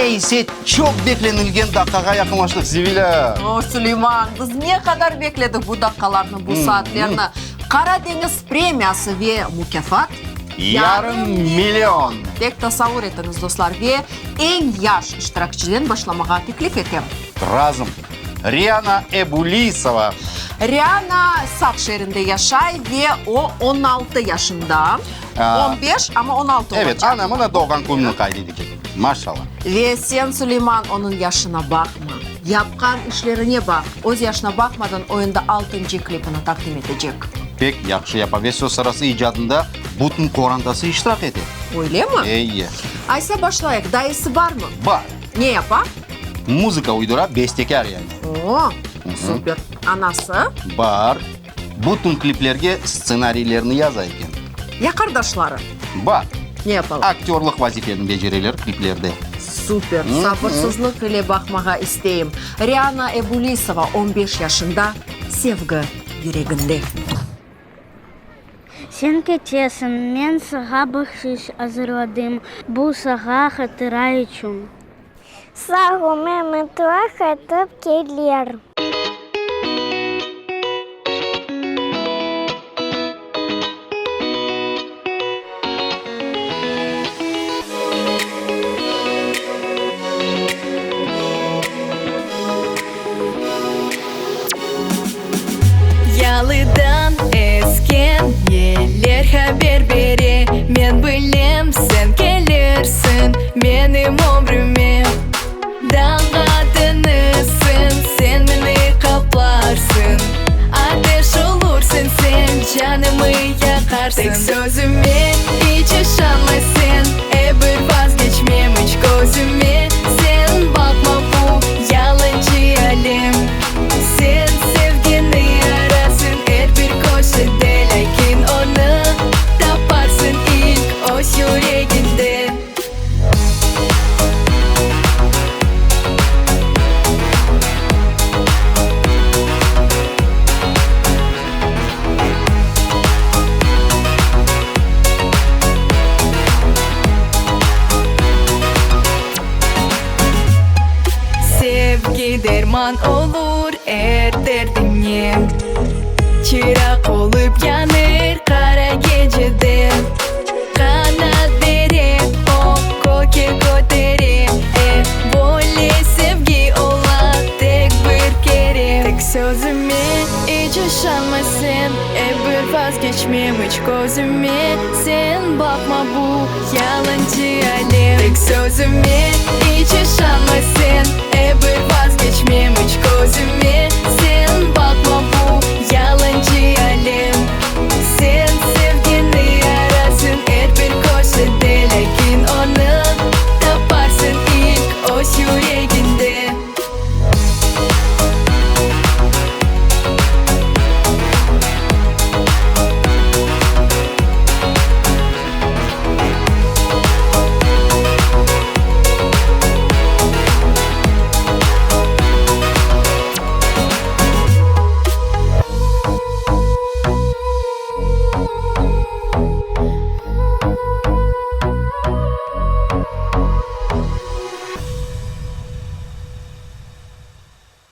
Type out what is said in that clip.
Neyse çok beklenilgen dakikaya yakınlaştık Sibila. O Süleyman, biz ne kadar bekledik bu dakikalarını, bu saatlerini. Karadeniz premiyası ve mükafat. Yarım milyon. Tek tasavvur etiniz dostlar ve en yaş iştirakçıdan başlamağa teklif ettim. Razım. Riana Ebulisova. Rihanna Sak şehrinde yaşay ve o 16 yaşında. 15 ama 16 Evet, olacak. anamın da doğan gününü kaydedecek. Maşallah. Ve sen Süleyman onun yaşına bakma. Yapkan işlerine bak. Öz yaşına bakmadan oyunda 6. klipini takdim edecek. Pek yakşı yapar söz sırası icadında bütün korantası iştirak eder. Öyle mi? İyi. Aysa başlayak. Dayısı var mı? Var. Ne yapar? Müzika uydura bestekar yani. Oo, süper. Anası? Var. Bütün kliplerge ssenarilerini yazayken. Ya kardeşleri? Var. Ne yapalım? Aktörlük vazifelerini beceriler kliplerde. Süper. Sabırsızlık ile bakmağa isteyim. Rihanna Ebulisova 15 yaşında, sevgi yüreğinde. Sen keçесің, мен сыға бақшыш азырладым, бұл сыға хатырай үшін. Сағуме мұтуа қатып келер. Yalıdan esken yeller haber beri Men bilem sen gelirsin benim ömrüme Dağıtınısın sen beni kaplarsın Ateş olursun sen canımı yakarsın Tek sözüme hiç yaşanmasın bir vazgeçmem hiç gözüme Sen bakma bu yalancı alem Sen sevgini arasın her bir köşede Lakin onu taparsın ilk o yüreğinde Sevgi derman olur derdine Çırak olup yanır kara gecede Kanat verir o koke göterir Böyle sevgi ola tek bir kere Tek sözüme hiç yaşanmasın bir vazgeçmem hiç gözüme Sen bakma bu yalancı alem Tek sözüme hiç yaşanmasın bir vazgeçmem hiç gözüme